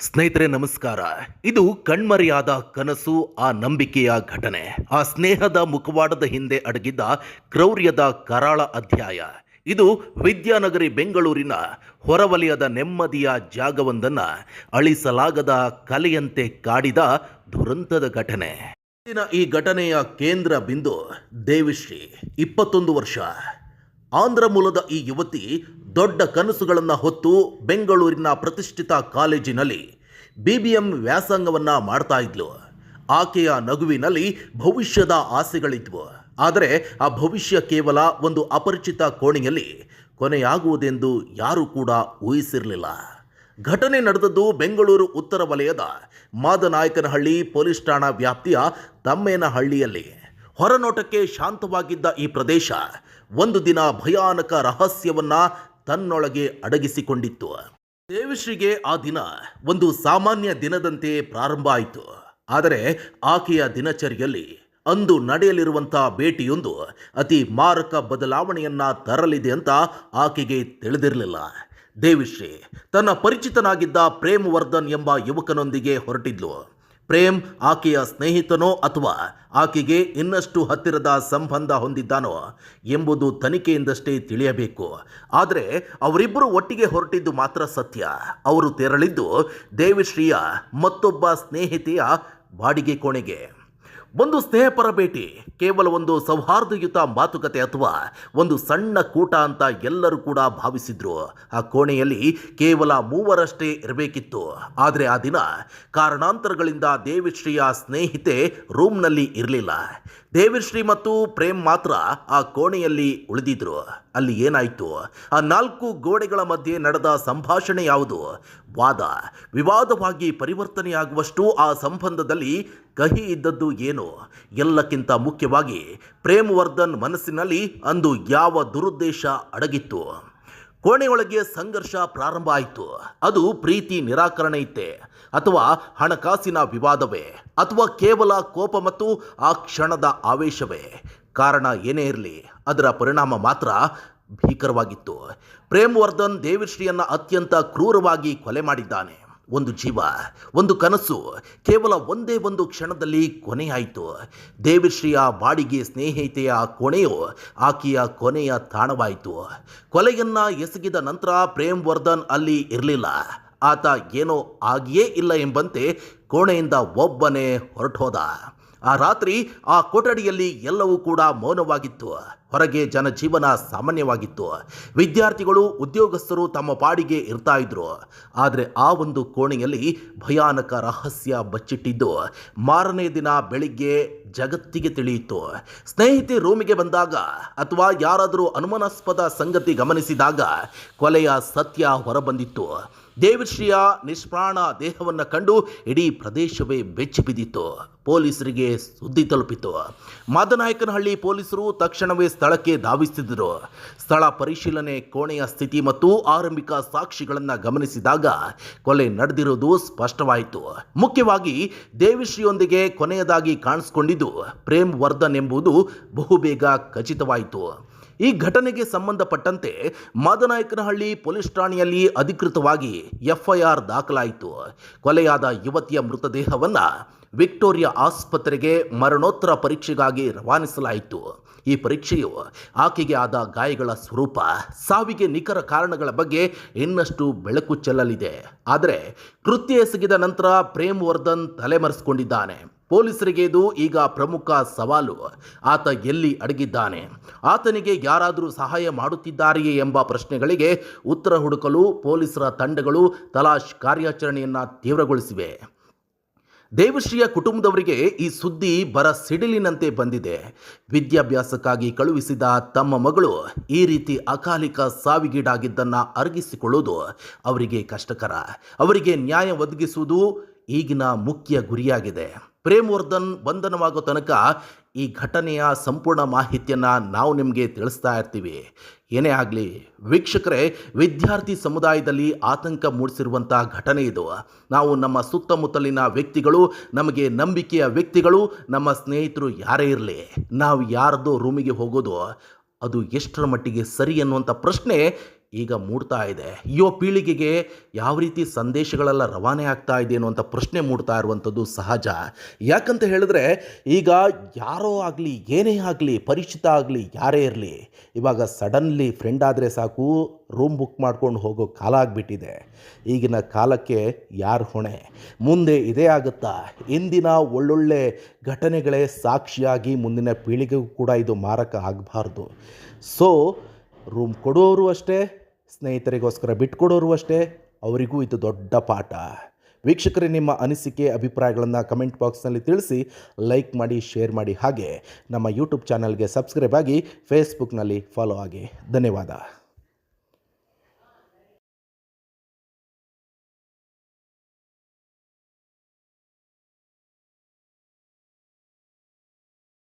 ಸ್ನೇಹಿತರೆ ನಮಸ್ಕಾರ. ಇದು ಕಣ್ಮರೆಯಾದ ಕನಸು, ಆ ನಂಬಿಕೆಯ ಘಟನೆ, ಆ ಸ್ನೇಹದ ಮುಖವಾಡದ ಹಿಂದೆ ಅಡಗಿದ್ದ ಕ್ರೌರ್ಯದ ಕರಾಳ ಅಧ್ಯಾಯ. ಇದು ವಿದ್ಯಾನಗರಿ ಬೆಂಗಳೂರಿನ ಹೊರವಲಯದ ನೆಮ್ಮದಿಯ ಜಾಗವೊಂದನ್ನು ಅಳಿಸಲಾಗದ ಕಲೆಯಂತೆ ಕಾಡಿದ ದುರಂತದ ಘಟನೆ. ಈ ಘಟನೆಯ ಕೇಂದ್ರ ಬಿಂದು ದೇವಿಶ್ರೀ, 21 ವರ್ಷ. ಆಂಧ್ರ ಮೂಲದ ಈ ಯುವತಿ ದೊಡ್ಡ ಕನಸುಗಳನ್ನು ಹೊತ್ತು ಬೆಂಗಳೂರಿನ ಪ್ರತಿಷ್ಠಿತ ಕಾಲೇಜಿನಲ್ಲಿ BBM ವ್ಯಾಸಂಗವನ್ನು ಮಾಡ್ತಾ ಇದ್ಲು. ಆಕೆಯ ನಗುವಿನಲ್ಲಿ ಭವಿಷ್ಯದ ಆಸೆಗಳಿದ್ವು. ಆದರೆ ಆ ಭವಿಷ್ಯ ಕೇವಲ ಒಂದು ಅಪರಿಚಿತ ಕೋಣೆಯಲ್ಲಿ ಕೊನೆಯಾಗುವುದೆಂದು ಯಾರೂ ಕೂಡ ಊಹಿಸಿರಲಿಲ್ಲ. ಘಟನೆ ನಡೆದದ್ದು ಬೆಂಗಳೂರು ಉತ್ತರ ವಲಯದ ಮಾದನಾಯಕನಹಳ್ಳಿ ಪೊಲೀಸ್ ಠಾಣಾ ವ್ಯಾಪ್ತಿಯ ತಮ್ಮೇನಹಳ್ಳಿಯಲ್ಲಿ. ಹೊರನೋಟಕ್ಕೆ ಶಾಂತವಾಗಿದ್ದ ಈ ಪ್ರದೇಶ ಒಂದು ದಿನ ಭಯಾನಕ ರಹಸ್ಯವನ್ನ ತನ್ನೊಳಗೆ ಅಡಗಿಸಿಕೊಂಡಿತ್ತು. ದೇವಿಶ್ರೀಗೆ ಆ ದಿನ ಒಂದು ಸಾಮಾನ್ಯ ದಿನದಂತೆ ಪ್ರಾರಂಭ ಆಯಿತು. ಆದರೆ ಆಕೆಯ ದಿನಚರಿಯಲ್ಲಿ ಅಂದು ನಡೆಯಲಿರುವಂತಹ ಭೇಟಿಯೊಂದು ಅತಿ ಮಾರಕ ಬದಲಾವಣೆಯನ್ನ ತರಲಿದೆ ಅಂತ ಆಕೆಗೆ ತಿಳಿದಿರಲಿಲ್ಲ. ದೇವಿಶ್ರೀ ತನ್ನ ಪರಿಚಿತನಾಗಿದ್ದ ಪ್ರೇಮ್ ವರ್ಧನ್ ಎಂಬ ಯುವಕನೊಂದಿಗೆ ಹೊರಟಿದ್ಲು. ಪ್ರೇಮ್ ಆಕೆಯ ಸ್ನೇಹಿತನೋ ಅಥವಾ ಆಕೆಗೆ ಇನ್ನಷ್ಟು ಹತ್ತಿರದ ಸಂಬಂಧ ಹೊಂದಿದ್ದಾನೋ ಎಂಬುದು ತನಿಖೆಯಿಂದಷ್ಟೇ ತಿಳಿಯಬೇಕು. ಆದರೆ ಅವರಿಬ್ಬರು ಒಟ್ಟಿಗೆ ಹೊರಟಿದ್ದು ಮಾತ್ರ ಸತ್ಯ. ಅವರು ತೆರಳಿದ್ದು ದೇವಿಶ್ರೀಯ ಮತ್ತೊಬ್ಬ ಸ್ನೇಹಿತೆಯ ಬಾಡಿಗೆ ಕೋಣೆಗೆ. ಒಂದು ಸ್ನೇಹಪರ ಭೇಟಿ, ಕೇವಲ ಒಂದು ಸೌಹಾರ್ದಯುತ ಮಾತುಕತೆ ಅಥವಾ ಒಂದು ಸಣ್ಣ ಕೂಟ ಅಂತ ಎಲ್ಲರೂ ಕೂಡ ಭಾವಿಸಿದ್ರು. ಆ ಕೋಣೆಯಲ್ಲಿ ಕೇವಲ ಮೂವರಷ್ಟೇ ಇರಬೇಕಿತ್ತು. ಆದರೆ ಆ ದಿನ ಕಾರಣಾಂತರಗಳಿಂದ ದೇವಿಶ್ರೀಯ ಸ್ನೇಹಿತೆ ರೂಮ್ನಲ್ಲಿ ಇರಲಿಲ್ಲ. ದೇವಿಶ್ರೀ ಮತ್ತು ಪ್ರೇಮ್ ಮಾತ್ರ ಆ ಕೋಣೆಯಲ್ಲಿ ಉಳಿದಿದ್ರು. ಅಲ್ಲಿ ಏನಾಯಿತು? ಆ 4 ಗೋಡೆಗಳ ಮಧ್ಯೆ ನಡೆದ ಸಂಭಾಷಣೆ ಯಾವುದು? ವಾದ ವಿವಾದವಾಗಿ ಪರಿವರ್ತನೆಯಾಗುವಷ್ಟು ಆ ಸಂಬಂಧದಲ್ಲಿ ಕಹಿ ಇದ್ದದ್ದು ಏನು? ಎಲ್ಲಕ್ಕಿಂತ ಮುಖ್ಯವಾಗಿ ಪ್ರೇಮ್ ವರ್ಧನ್ ಮನಸ್ಸಿನಲ್ಲಿ ಅಂದು ಯಾವ ದುರುದ್ದೇಶ ಅಡಗಿತ್ತು? ಕೋಣೆಯೊಳಗೆ ಸಂಘರ್ಷ ಪ್ರಾರಂಭ ಆಯಿತು. ಅದು ಪ್ರೀತಿ ನಿರಾಕರಣೆ ಇತ್ತೆ, ಅಥವಾ ಹಣಕಾಸಿನ ವಿವಾದವೇ, ಅಥವಾ ಕೇವಲ ಕೋಪ ಮತ್ತು ಆ ಕ್ಷಣದ ಆವೇಶವೇ? ಕಾರಣ ಏನೇ ಇರಲಿ, ಅದರ ಪರಿಣಾಮ ಮಾತ್ರ ಭೀಕರವಾಗಿತ್ತು. ಪ್ರೇಮ್ ವರ್ಧನ್ ದೇವಿಶ್ರೀಯನ್ನು ಅತ್ಯಂತ ಕ್ರೂರವಾಗಿ ಕೊಲೆ ಮಾಡಿದ್ದಾನೆ. ಒಂದು ಜೀವ, ಒಂದು ಕನಸು ಕೇವಲ ಒಂದೇ ಒಂದು ಕ್ಷಣದಲ್ಲಿ ಕೊನೆಯಾಯಿತು. ದೇವಿಶ್ರೀಯ ಬಾಡಿಗೆ ಸ್ನೇಹಿತೆಯ ಕೋಣೆಯು ಆಕೆಯ ಕೊನೆಯ ತಾಣವಾಯಿತು. ಕೊಲೆಯನ್ನು ಎಸಗಿದ ನಂತರ ಪ್ರೇಮ್ ವರ್ಧನ್ ಅಲ್ಲಿ ಇರಲಿಲ್ಲ. ಆತ ಏನೋ ಆಗಿಯೇ ಇಲ್ಲ ಎಂಬಂತೆ ಕೋಣೆಯಿಂದ ಒಬ್ಬನೇ ಹೊರಟೋದ. ಆ ರಾತ್ರಿ ಆ ಕೊಠಡಿಯಲ್ಲಿ ಎಲ್ಲವೂ ಕೂಡ ಮೌನವಾಗಿತ್ತು. ಹೊರಗೆ ಜನಜೀವನ ಸಾಮಾನ್ಯವಾಗಿತ್ತು. ವಿದ್ಯಾರ್ಥಿಗಳು, ಉದ್ಯೋಗಸ್ಥರು ತಮ್ಮ ಪಾಡಿಗೆ ಇರ್ತಾ ಇದ್ರು. ಆದರೆ ಆ ಒಂದು ಕೋಣೆಯಲ್ಲಿ ಭಯಾನಕ ರಹಸ್ಯ ಬಚ್ಚಿಟ್ಟಿದ್ದು ಮಾರನೇ ದಿನ ಬೆಳಿಗ್ಗೆ ಜಗತ್ತಿಗೆ ತಿಳಿಯಿತು. ಸ್ನೇಹಿತೆ ರೂಮಿಗೆ ಬಂದಾಗ ಅಥವಾ ಯಾರಾದರೂ ಅನುಮಾನಾಸ್ಪದ ಸಂಗತಿ ಗಮನಿಸಿದಾಗ ಕೊಲೆಯ ಸತ್ಯ ಹೊರಬಂದಿತ್ತು. ದೇವಿಶ್ರೀಯ ನಿಷ್ಪ್ರಾಣ ದೇಹವನ್ನು ಕಂಡು ಇಡೀ ಪ್ರದೇಶವೇ ಬೆಚ್ಚಿ ಬಿದ್ದಿತ್ತು. ಪೊಲೀಸರಿಗೆ ಸುದ್ದಿ ತಲುಪಿತು. ಮಾದನಾಯಕನಹಳ್ಳಿ ಪೊಲೀಸರು ತಕ್ಷಣವೇ ಸ್ಥಳಕ್ಕೆ ಧಾವಿಸಿದರು. ಸ್ಥಳ ಪರಿಶೀಲನೆ, ಕೋಣೆಯ ಸ್ಥಿತಿ ಮತ್ತು ಆರಂಭಿಕ ಸಾಕ್ಷಿಗಳನ್ನು ಗಮನಿಸಿದಾಗ ಕೊಲೆ ನಡೆದಿರುವುದು ಸ್ಪಷ್ಟವಾಯಿತು. ಮುಖ್ಯವಾಗಿ ದೇವಿಶ್ರೀಯೊಂದಿಗೆ ಕೊನೆಯದಾಗಿ ಕಾಣಿಸಿಕೊಂಡಿದ್ದು ಪ್ರೇಮ್ ವರ್ಧನ್ ಎಂಬುದು ಬಹುಬೇಗ ಖಚಿತವಾಯಿತು. ಈ ಘಟನೆಗೆ ಸಂಬಂಧಪಟ್ಟಂತೆ ಮಾದನಾಯಕನಹಳ್ಳಿ ಪೊಲೀಸ್ ಠಾಣೆಯಲ್ಲಿ ಅಧಿಕೃತವಾಗಿ FIR ದಾಖಲಾಯಿತು. ಕೊಲೆಯಾದ ಯುವತಿಯ ಮೃತದೇಹವನ್ನು ವಿಕ್ಟೋರಿಯಾ ಆಸ್ಪತ್ರೆಗೆ ಮರಣೋತ್ತರ ಪರೀಕ್ಷೆಗಾಗಿ ರವಾನಿಸಲಾಯಿತು. ಈ ಪರೀಕ್ಷೆಯು ಆಕೆಗೆ ಆದ ಗಾಯಗಳ ಸ್ವರೂಪ, ಸಾವಿಗೆ ನಿಖರ ಕಾರಣಗಳ ಬಗ್ಗೆ ಇನ್ನಷ್ಟು ಬೆಳಕು ಚೆಲ್ಲಲಿದೆ. ಆದರೆ ಕೃತ್ಯ ಎಸಗಿದ ನಂತರ ಪ್ರೇಮ್ ವರ್ಧನ್ ತಲೆಮರೆಸಿಕೊಂಡಿದ್ದಾನೆ. ಪೊಲೀಸರಿಗೆ ಇದು ಈಗ ಪ್ರಮುಖ ಸವಾಲು. ಆತ ಎಲ್ಲಿ ಅಡಗಿದ್ದಾನೆ? ಆತನಿಗೆ ಯಾರಾದರೂ ಸಹಾಯ ಮಾಡುತ್ತಿದ್ದಾರೆಯೇ ಎಂಬ ಪ್ರಶ್ನೆಗಳಿಗೆ ಉತ್ತರ ಹುಡುಕಲು ಪೊಲೀಸರ ತಂಡಗಳು ತಲಾಶ್ ಕಾರ್ಯಾಚರಣೆಯನ್ನು ತೀವ್ರಗೊಳಿಸಿವೆ. ದೇವಿಶ್ರೀಯ ಕುಟುಂಬದವರಿಗೆ ಈ ಸುದ್ದಿ ಬರ ಸಿಡಿಲಿನಂತೆ ಬಂದಿದೆ. ವಿದ್ಯಾಭ್ಯಾಸಕ್ಕಾಗಿ ಕಳುಹಿಸಿದ ತಮ್ಮ ಮಗಳು ಈ ರೀತಿ ಅಕಾಲಿಕ ಸಾವಿಗೀಡಾಗಿದ್ದನ್ನು ಅರಗಿಸಿಕೊಳ್ಳುವುದು ಅವರಿಗೆ ಕಷ್ಟಕರ. ಅವರಿಗೆ ನ್ಯಾಯ ಒದಗಿಸುವುದು ಈಗಿನ ಮುಖ್ಯ ಗುರಿಯಾಗಿದೆ. ಪ್ರೇಮ್ ವರ್ಧನ್ ಬಂಧನವಾಗೋ ತನಕ ಈ ಘಟನೆಯ ಸಂಪೂರ್ಣ ಮಾಹಿತಿಯನ್ನು ನಾವು ನಿಮಗೆ ತಿಳಿಸ್ತಾ ಇರ್ತೀವಿ. ಏನೇ ಆಗಲಿ ವೀಕ್ಷಕರೇ, ವಿದ್ಯಾರ್ಥಿ ಸಮುದಾಯದಲ್ಲಿ ಆತಂಕ ಮೂಡಿಸಿರುವಂಥ ಘಟನೆ ಇದು. ನಾವು ನಮ್ಮ ಸುತ್ತಮುತ್ತಲಿನ ವ್ಯಕ್ತಿಗಳು, ನಮಗೆ ನಂಬಿಕೆಯ ವ್ಯಕ್ತಿಗಳು, ನಮ್ಮ ಸ್ನೇಹಿತರು ಯಾರೇ ಇರಲಿ, ನಾವು ಯಾರದೋ ರೂಮಿಗೆ ಹೋಗೋದು ಅದು ಎಷ್ಟರ ಮಟ್ಟಿಗೆ ಸರಿ ಅನ್ನುವಂಥ ಪ್ರಶ್ನೆ ಈಗ ಮೂಡ್ತಾ ಇದೆ. ಯುವ ಪೀಳಿಗೆಗೆ ಯಾವ ರೀತಿ ಸಂದೇಶಗಳೆಲ್ಲ ರವಾನೆ ಆಗ್ತಾ ಇದೆ ಅನ್ನುವಂಥ ಪ್ರಶ್ನೆ ಮೂಡ್ತಾ ಇರುವಂಥದ್ದು ಸಹಜ. ಯಾಕಂತ ಹೇಳಿದ್ರೆ ಈಗ ಯಾರೋ ಆಗಲಿ, ಏನೇ ಆಗಲಿ, ಪರಿಚಿತ ಆಗಲಿ, ಯಾರೇ ಇರಲಿ, ಇವಾಗ ಸಡನ್ಲಿ ಫ್ರೆಂಡ್ ಆದರೆ ಸಾಕು ರೂಮ್ ಬುಕ್ ಮಾಡ್ಕೊಂಡು ಹೋಗೋ ಕಾಲ ಆಗಿಬಿಟ್ಟಿದೆ. ಈಗಿನ ಕಾಲಕ್ಕೆ ಯಾರು ಹೊಣೆ? ಮುಂದೆ ಇದೇ ಆಗುತ್ತಾ? ಇಂದಿನ ಒಳ್ಳೊಳ್ಳೆ ಘಟನೆಗಳೇ ಸಾಕ್ಷಿಯಾಗಿ ಮುಂದಿನ ಪೀಳಿಗೆಗೂ ಕೂಡ ಇದು ಮಾರಕ ಆಗಬಾರ್ದು. ಸೊ ರೂಮ್ ಕೊಡೋರು ಅಷ್ಟೇ, ಸ್ನೇಹಿತರಿಗೋಸ್ಕರ ಬಿಟ್ಕೊಡೋರು ಅಷ್ಟೇ, ಅವರಿಗೂ ಇದು ದೊಡ್ಡ ಪಾಠ. ವೀಕ್ಷಕರೇ, ನಿಮ್ಮ ಅನಿಸಿಕೆ ಅಭಿಪ್ರಾಯಗಳನ್ನು ಕಮೆಂಟ್ ಬಾಕ್ಸ್ನಲ್ಲಿ ತಿಳಿಸಿ, ಲೈಕ್ ಮಾಡಿ, ಶೇರ್ ಮಾಡಿ, ಹಾಗೆ ನಮ್ಮ ಯೂಟ್ಯೂಬ್ ಚಾನಲ್ಗೆ ಸಬ್ಸ್ಕ್ರೈಬ್ ಆಗಿ, ಫೇಸ್ಬುಕ್ನಲ್ಲಿ ಫಾಲೋ ಆಗಿ. ಧನ್ಯವಾದ.